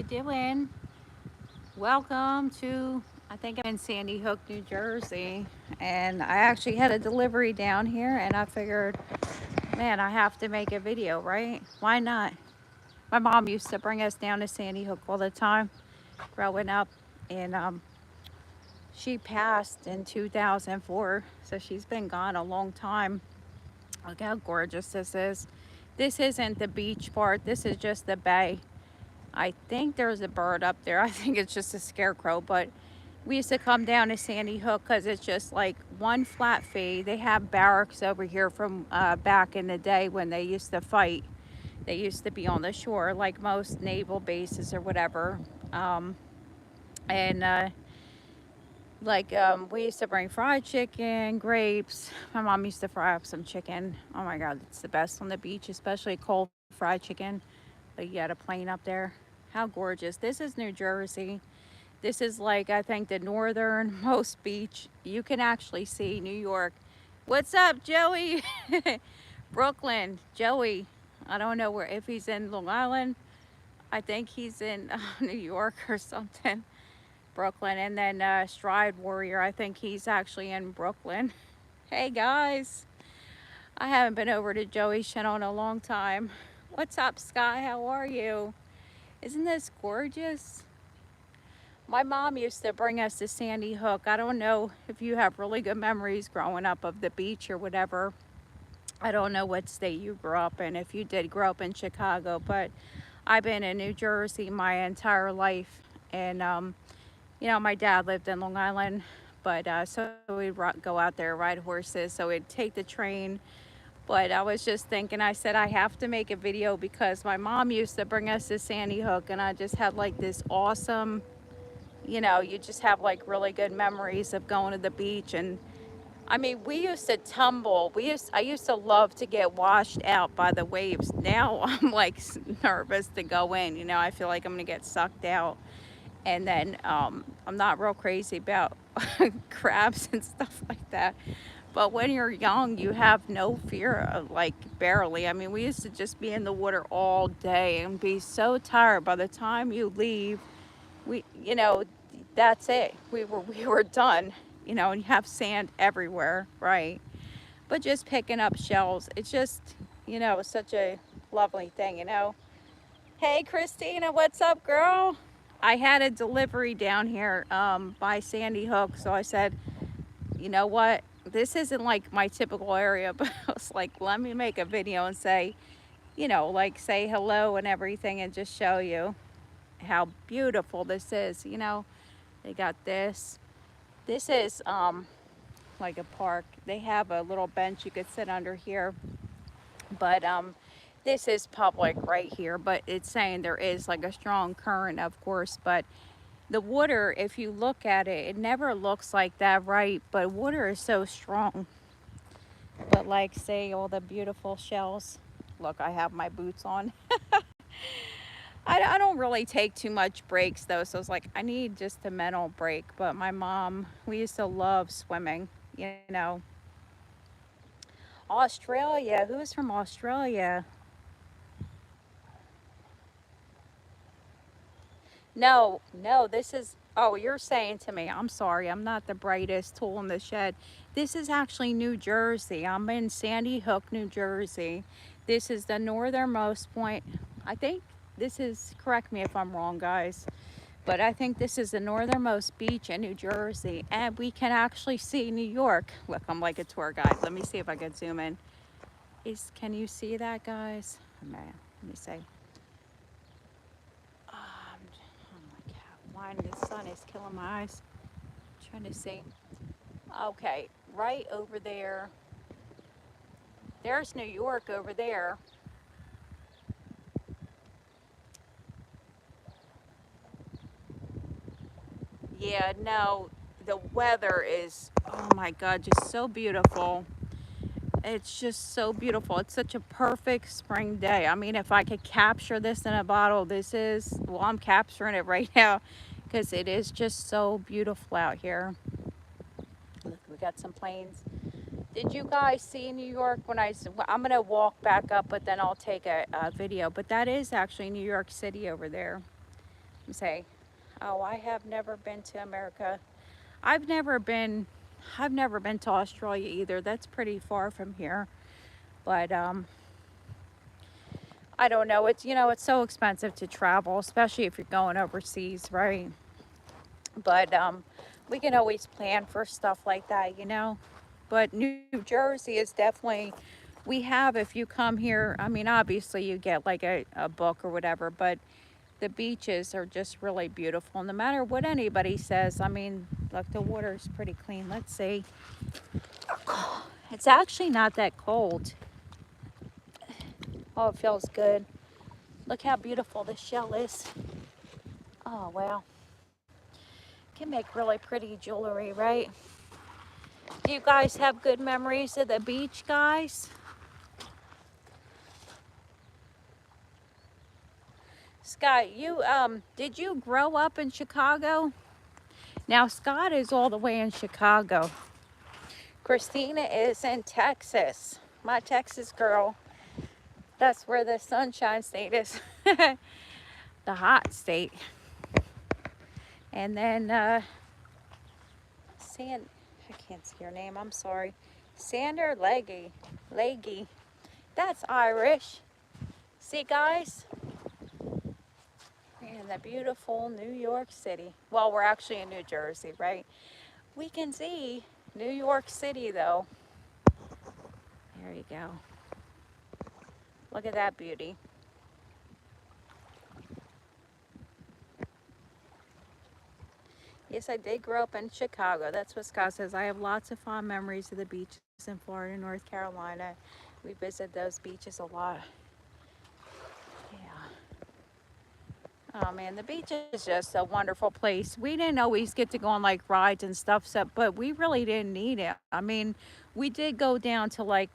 you doing? Welcome to, I think I'm in Sandy Hook, New Jersey. And I actually had a delivery down here and I figured, man, I have to make a video, right? Why not? My mom used to bring us down to Sandy Hook all the time growing up. And she passed in 2004. So she's been gone a long time. Look how gorgeous this is. This isn't the beach part. This is just the bay. I think there's a bird up there. I think it's just a scarecrow, but we used to come down to Sandy Hook because it's just like one flat fee. They have barracks over here from back in the day when they used to fight. They used to be on the shore, like most naval bases or whatever. Um, and we used to bring fried chicken, grapes. My mom used to fry up some chicken. Oh my God, it's the best on the beach, especially cold fried chicken. But you got a plane up there. How gorgeous. This is New Jersey. This is like, I think, the northernmost beach. You can actually see New York. What's up, Joey? Brooklyn. Joey. I don't know where, if he's in Long Island. I think he's in New York or something. Brooklyn. And then Stride Warrior. I think he's actually in Brooklyn. Hey, guys. I haven't been over to Joey's channel in a long time. What's up, Sky? How are you? Isn't this gorgeous? My mom used to bring us to Sandy Hook. I don't know if you have really good memories growing up of the beach or whatever. I don't know what state you grew up in, if you did grow up in Chicago, but I've been in New Jersey my entire life. And, my dad lived in Long Island, but so we'd go out there, ride horses. So we'd take the train. But I was just thinking, I said, I have to make a video because my mom used to bring us to Sandy Hook, and I just had like this awesome, you just have like really good memories of going to the beach. And I mean, we used to tumble. I used to love to get washed out by the waves. Now I'm like nervous to go in. I feel like I'm gonna get sucked out. And then I'm not real crazy about crabs and stuff like that. But when you're young, you have no fear of, like, barely. I mean, we used to just be in the water all day and be so tired. By the time you leave, we, that's it. We were done. And you have sand everywhere, right? But just picking up shells, it's just, such a lovely thing. Hey, Christina, what's up, girl? I had a delivery down here by Sandy Hook, so I said, you know what? This isn't like my typical area, but I was like, let me make a video and say, like say hello and everything and just show you how beautiful this is. They got this. This is like a park. They have a little bench you could sit under here, but this is public right here, but it's saying there is like a strong current, of course, but the water, if you look at it, it never looks like that, right? But water is so strong. But like, say, all the beautiful shells. Look, I have my boots on. I don't really take too much breaks though, so it's like I need just a mental break. But my mom, we used to love swimming. you know Australia, who's from Australia? No, no, this is, oh, you're saying to me, I'm sorry, I'm not the brightest tool in the shed. This is actually New Jersey. I'm in Sandy Hook, New Jersey. This is the northernmost point. I think this is, correct me if I'm wrong, guys, but I think this is the northernmost beach in New Jersey, and we can actually see New York. Look, I'm like a tour guide. Let me see if I can zoom in. Can you see that, guys? Man, let me see. Oh my God, why the sun is killing my eyes. I'm trying to see. Okay, right over there. There's New York over there. Yeah, no, the weather is, oh my God, just so beautiful. It's just so beautiful. It's such a perfect spring day. I mean, if I could capture this in a bottle, this is, well, I'm capturing it right now because it is just so beautiful out here. Look, we got some planes. Did you guys see New York when I'm going to walk back up, but then I'll take a video. But that is actually New York City over there. Say, oh, I have never been to America. I've never been I've never been to Australia either. That's pretty far from here. But I don't know. It's it's so expensive to travel, especially if you're going overseas, right? But we can always plan for stuff like that. But New Jersey is definitely, we have, if you come here, I mean, obviously you get like a book or whatever, but the beaches are just really beautiful. No matter what anybody says, I mean, look, the water's pretty clean. Let's see. It's actually not that cold. Oh, it feels good. Look how beautiful this shell is. Oh, wow. Can make really pretty jewelry, right? Do you guys have good memories of the beach, guys? Scott, you did you grow up in Chicago? Now Scott is all the way in Chicago. Christina is in Texas. My Texas girl. That's where the Sunshine State is. The hot state. And then I can't see your name, I'm sorry. Sander Leggy. That's Irish. See, guys? In the beautiful New York City. Well, we're actually in New Jersey, right? We can see New York City, though. There you go. Look at that beauty. Yes, I did grow up in Chicago. That's what Scott says. I have lots of fond memories of the beaches in Florida and North Carolina. We visit those beaches a lot. Yeah. Oh man, the beach is just a wonderful place. We didn't always get to go on like rides and stuff, so, but we really didn't need it. I mean, we did go down to like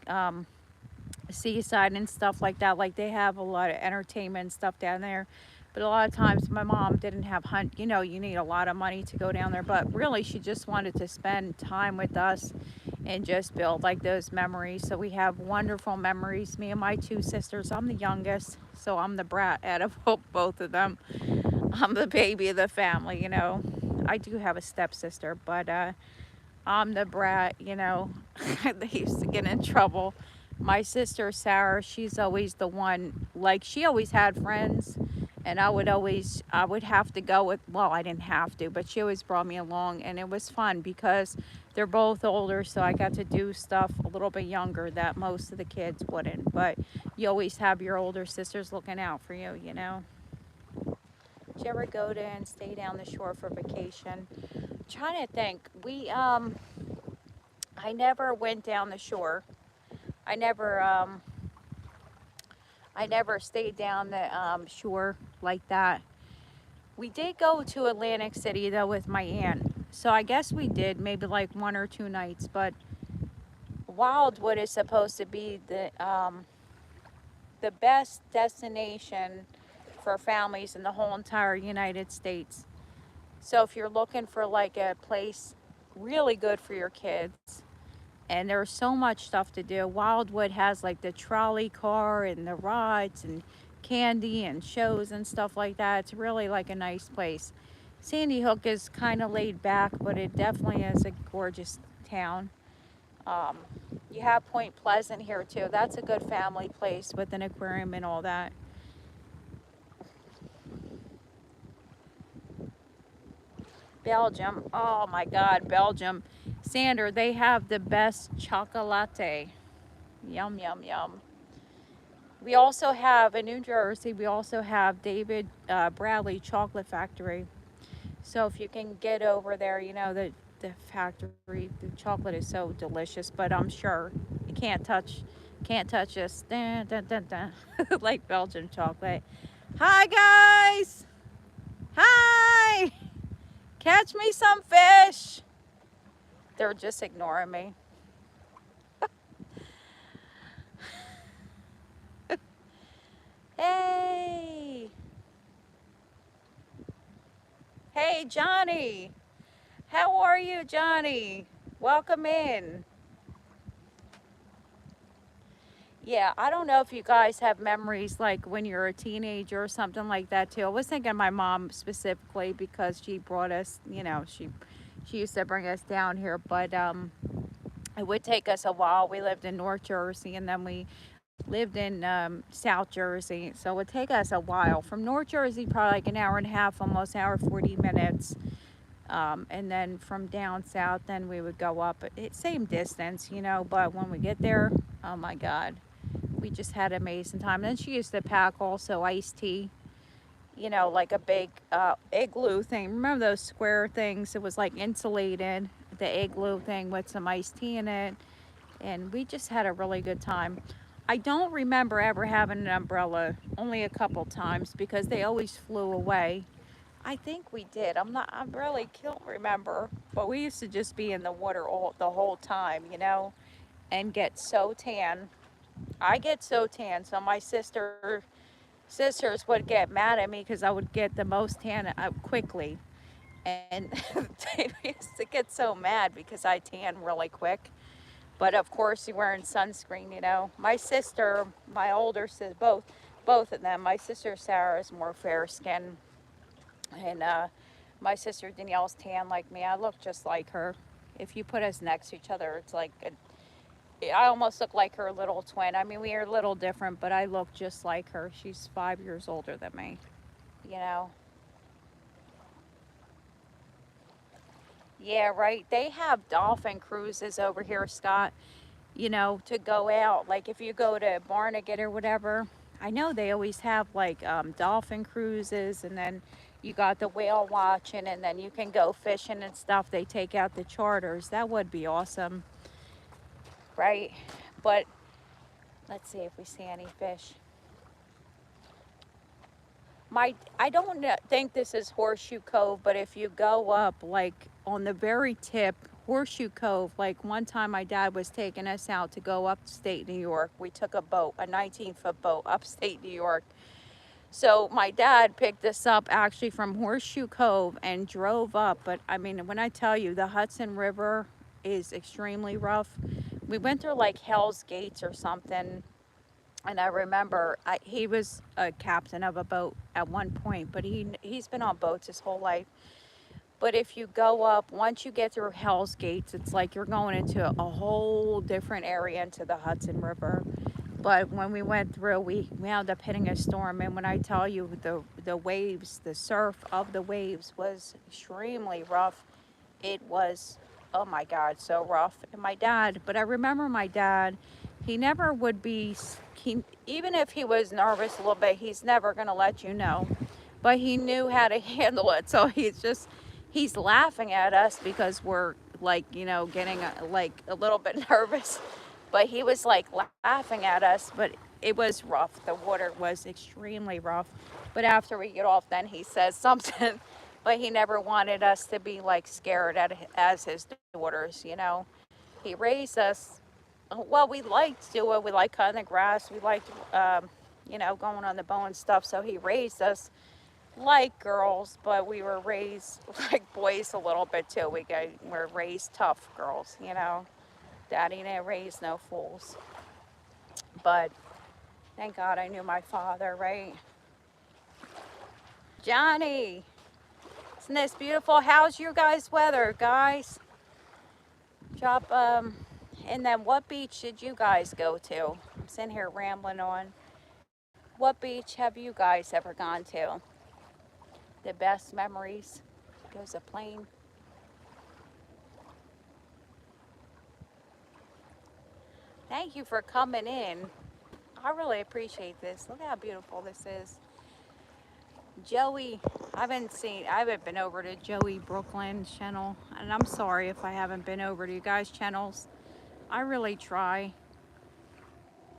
seaside and stuff like that. Like they have a lot of entertainment and stuff down there. But a lot of times my mom didn't have you need a lot of money to go down there. But really she just wanted to spend time with us and just build like those memories. So we have wonderful memories. Me and my two sisters. I'm the youngest, so I'm the brat out of both of them. I'm the baby of the family. I do have a stepsister, but I'm the brat. They used to get in trouble. My sister Sarah, she's always the one, like she always had friends, and I would have to go with, well, I didn't have to, but she always brought me along, and it was fun because they're both older, so I got to do stuff a little bit younger that most of the kids wouldn't. But you always have your older sisters looking out for you. Did you ever go to and stay down the shore for vacation? I'm trying to think. I never went down the shore. I never I never stayed down the shore like that. We did go to Atlantic City though with my aunt. So I guess we did maybe like 1 or 2 nights, but Wildwood is supposed to be the best destination for families in the whole entire United States. So if you're looking for like a place really good for your kids, and there's so much stuff to do. Wildwood has like the trolley car and the rides and candy and shows and stuff like that. It's really like a nice place. Sandy Hook is kind of laid back, but it definitely is a gorgeous town. Um, you have Point Pleasant here too. That's a good family place with an aquarium and all that. Belgium. Oh my God, Belgium. Sander, they have the best chocolate. Yum, yum, yum. We also have in New Jersey, we also have David Bradley Chocolate Factory. So if you can get over there, the factory, the chocolate is so delicious. But I'm sure you can't touch this dun, dun, dun, dun, like Belgian chocolate. Hi guys, hi, catch me some fish. They're just ignoring me. Hey, hey Johnny. How are you, Johnny? Welcome in. Yeah, I don't know if you guys have memories like when you're a teenager or something like that too. I was thinking of my mom specifically because she brought us, she used to bring us down here, but it would take us a while. We lived in North Jersey and then we lived in South Jersey, so it would take us a while. From North Jersey, probably like an hour and a half, almost hour 40 minutes, and then from down south, then we would go up. Same distance, but when we get there, oh my God, we just had an amazing time. And then she used to pack also iced tea, like a big igloo thing. Remember those square things? It was like insulated, the igloo thing with some iced tea in it. And we just had a really good time. I don't remember ever having an umbrella, only a couple times because they always flew away. I think we did. I really can't remember. But we used to just be in the water the whole time, and get so tan. I get so tan, so my sisters would get mad at me because I would get the most tan quickly, and they used to get so mad because I tan really quick. But of course, you're wearing sunscreen. My sister, my older sister, both of them. My sister Sarah is more fair skinned, and my sister Danielle's tan like me. I look just like her. If you put us next to each other, it's like I almost look like her little twin. I mean, we are a little different, but I look just like her. She's 5 years older than me. You know. Yeah, right. They have dolphin cruises over here, Scott. To go out. Like if you go to Barnegat or whatever, I know they always have like dolphin cruises, and then you got the whale watching, and then you can go fishing and stuff. They take out the charters. That would be awesome, right? But let's see if we see any fish. I don't think this is Horseshoe Cove, but if you go up like on the very tip, Horseshoe Cove, like one time my dad was taking us out to go upstate New York. We took a boat, a 19-foot boat, upstate New York. So my dad picked us up actually from Horseshoe Cove and drove up. But I mean, when I tell you the Hudson River is extremely rough, we went through like Hell's Gates or something. And I remember he was a captain of a boat at one point, but he's been on boats his whole life. But if you go up, once you get through Hell's Gates, it's like you're going into a whole different area into the Hudson River. But when we went through, we wound up hitting a storm. And when I tell you the waves, the surf of the waves was extremely rough. It was, oh my God, so rough. And my dad, but I remember my dad, he never would be, even if he was nervous a little bit, he's never going to let you know. But he knew how to handle it. So he's laughing at us because we're like, getting like a little bit nervous. But he was like laughing at us, but it was rough. The water was extremely rough. But after we get off, then he says something. But he never wanted us to be like scared as his daughters. He raised us. Well, we liked to do it. We liked cutting the grass. We liked, going on the bow and stuff. So he raised us like girls, but we were raised like boys a little bit too. We're raised tough girls. Daddy didn't raise no fools. But thank God I knew my father, right? Johnny, isn't this beautiful? How's your guys' weather, guys? Drop, and then what beach did you guys go to? I'm sitting here rambling on. What beach have you guys ever gone to? The best memories? Goes a plane. Thank you for coming in. I really appreciate this. Look how beautiful this is. Joey, I haven't been over to Joey Brooklyn's channel, and I'm sorry if I haven't been over to you guys' channels. I really try.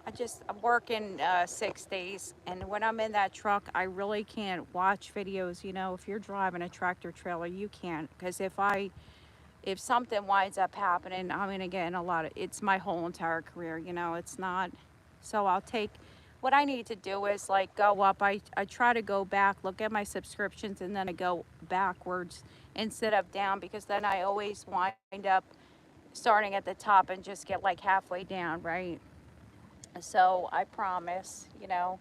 I'm working 6 days, and when I'm in that truck, I really can't watch videos. If you're driving a tractor trailer, you can't, because if something winds up happening, I mean, again, it's my whole entire career. It's not. So I'll take. What I need to do is like go up. I try to go back, look at my subscriptions, and then I go backwards instead of down, because then I always wind up starting at the top and just get like halfway down, right? So I promise, you know.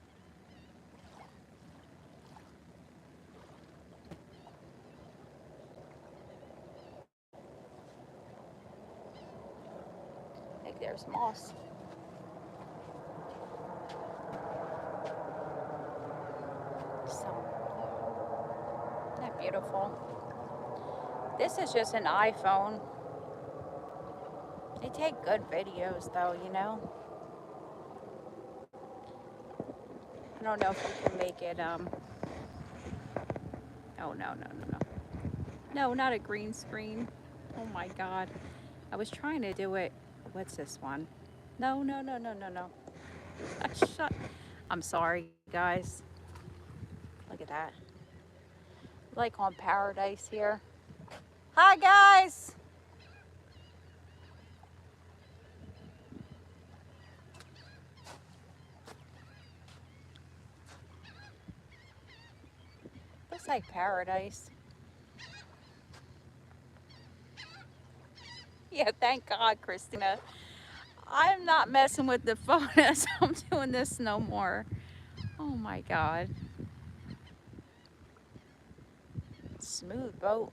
Like there's moss. So, isn't that beautiful? This is just an iPhone. They take good videos though, you know. I don't know if we can make it, oh no, no, no, no. No, not a green screen. Oh my God. I was trying to do it. What's this one? No, no, no, no, no, no. Shut. I'm sorry, guys. Look at that. Like on Paradise here. Hi, guys. Looks like Paradise. Yeah, thank God, Christina. I'm not messing with the phone as I'm doing this no more. Oh my God. Smooth boat.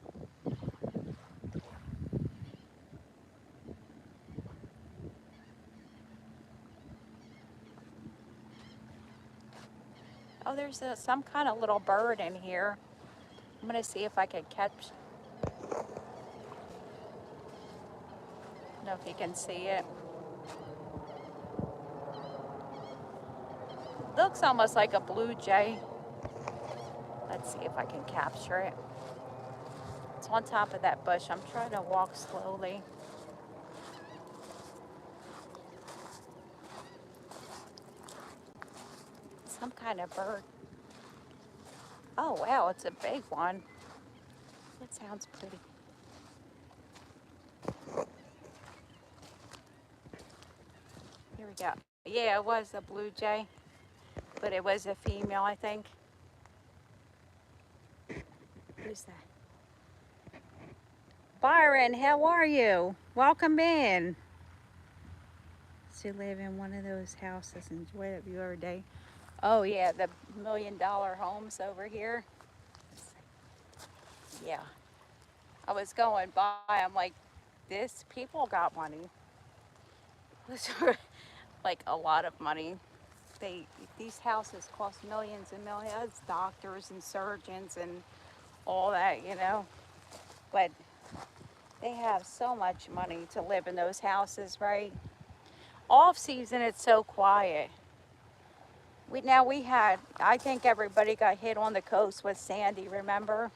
Oh, there's some kind of little bird in here. I'm gonna see if I can catch. I don't know if you can see it. Looks almost like a blue jay. Let's see if I can capture it. It's on top of that bush. I'm trying to walk slowly. Some kind of bird. Oh wow, it's a big one. That sounds pretty. Here we go. Yeah, it was a blue jay, but it was a female, I think. Who's that? Byron, how are you? Welcome in. To live in one of those houses, enjoy that view every day. Oh yeah, the $1 million homes over here. Yeah, I was going by. I'm like, this people got money. Like a lot of money. They these houses cost millions and millions. Doctors and surgeons and all that, you know. But they have so much money to live in those houses, right? Off season, it's so quiet. We had. I think everybody got hit on the coast with Sandy. Remember?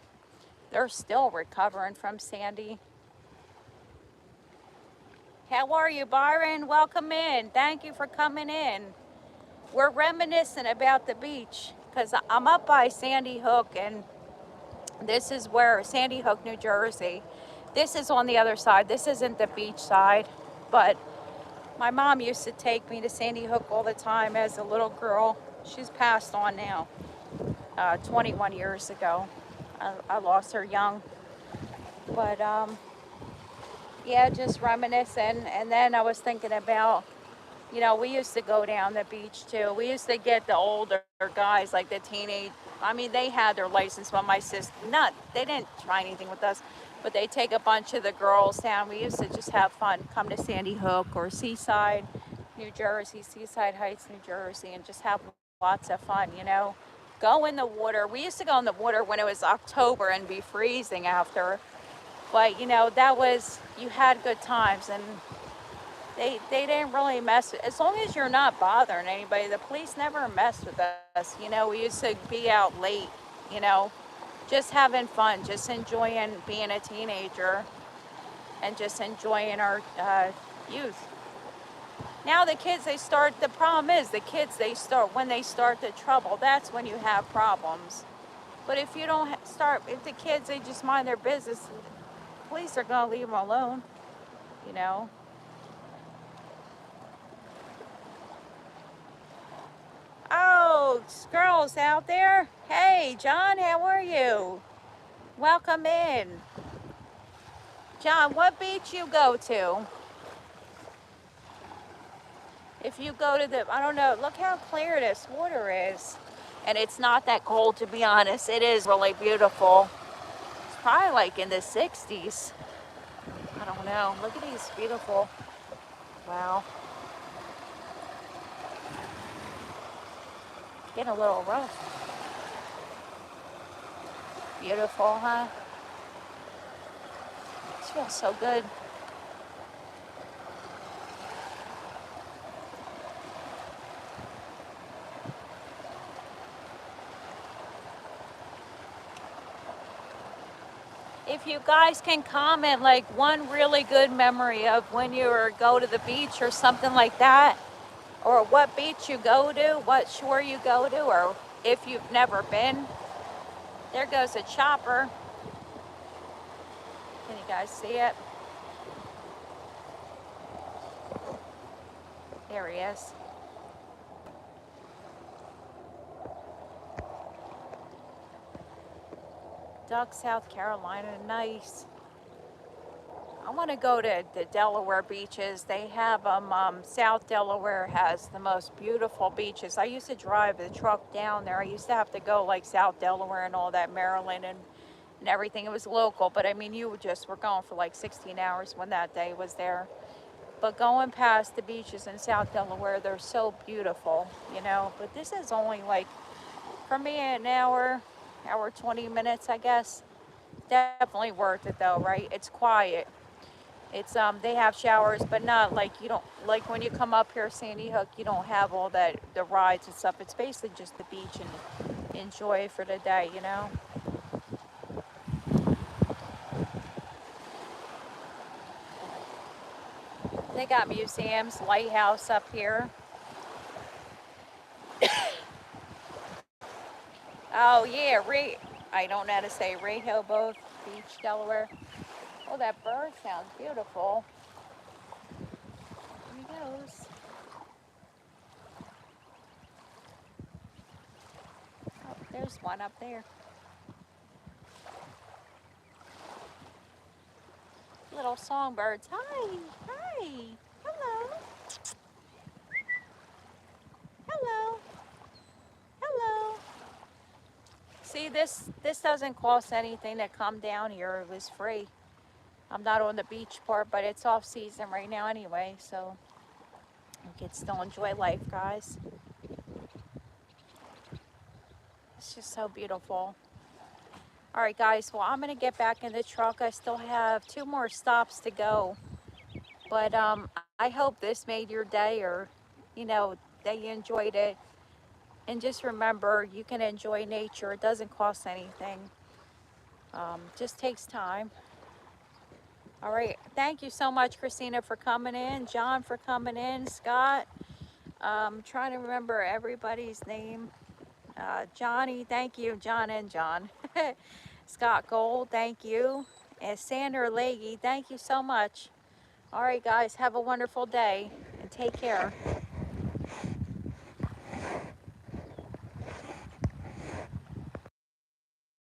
They're still recovering from Sandy. How are you, Byron? Welcome in. Thank you for coming in. We're reminiscing about the beach because I'm up by Sandy Hook, and this is where Sandy Hook, New Jersey. This is on the other side. This isn't the beach side, but my mom used to take me to Sandy Hook all the time as a little girl. She's passed on now, 21 years ago. I lost her young, but yeah, just reminiscing. And then I was thinking about, you know, we used to go down the beach too. We used to get the older guys, like the teenage. I mean, they had their license, but my sister, not, they didn't try anything with us, but they take a bunch of the girls down. We used to just have fun, come to Sandy Hook or Seaside, New Jersey, Seaside Heights, New Jersey, and just have lots of fun, you know. Go in the water. We used to go in the water when it was October and be freezing after. But, you know, that was, you had good times, and they didn't really mess with, as long as you're not bothering anybody. The police never messed with us. You know, we used to be out late, you know, just having fun, just enjoying being a teenager and just enjoying our youth. Now the kids, the problem is the kids, when they start the trouble, that's when you have problems. But if you don't if the kids, they just mind their business, the police are going to leave them alone, you know. Oh, girls out there. Hey, John, how are you? Welcome in. John, what beach you go to? If you go to the, I don't know, look how clear this water is. And it's not that cold, to be honest. It is really beautiful. It's probably like in the 60s. I don't know. Look at these beautiful. Wow. Getting a little rough. Beautiful, huh? This feels so good. If you guys can comment like one really good memory of when you go to the beach or something like that, or what beach you go to, what shore you go to, or if you've never been. There goes a chopper. Can you guys see it? There he is. Duck, South Carolina, nice. I want to go to the Delaware beaches. They have South Delaware has the most beautiful beaches. I used to drive the truck down there. I used to have to go like South Delaware and all that, Maryland and everything. It was local, but I mean, you just were going for like 16 hours when that day was there. But going past the beaches in South Delaware, they're so beautiful, you know. But this is only like, for me, an hour 20 minutes, I guess. Definitely worth it though, right? It's quiet. It's they have showers, but not like, you don't, like when you come up here Sandy Hook, you don't have all that, the rides and stuff. It's basically just the beach and enjoy it for the day, you know. They got museums, lighthouse up here. Oh yeah, I don't know how to say Rehoboth Beach, Delaware. Oh, that bird sounds beautiful. There he goes. Oh, there's one up there. Little songbirds. Hi, hi, hello, hello, hello. See, this doesn't cost anything to come down here. It was free. I'm not on the beach part, but it's off season right now anyway, so you can still enjoy life, guys. It's just so beautiful. All right, guys, well, I'm going to get back in the truck. I still have 2 more stops to go. But I hope this made your day, or, you know, that you enjoyed it. And just remember, you can enjoy nature. It doesn't cost anything. Just takes time. All right. Thank you so much, Christina, for coming in. John, for coming in. Scott. Trying to remember everybody's name. Johnny, thank you. John and John. Scott Gold, thank you. And Sandra Leahy, thank you so much. All right, guys, have a wonderful day and take care.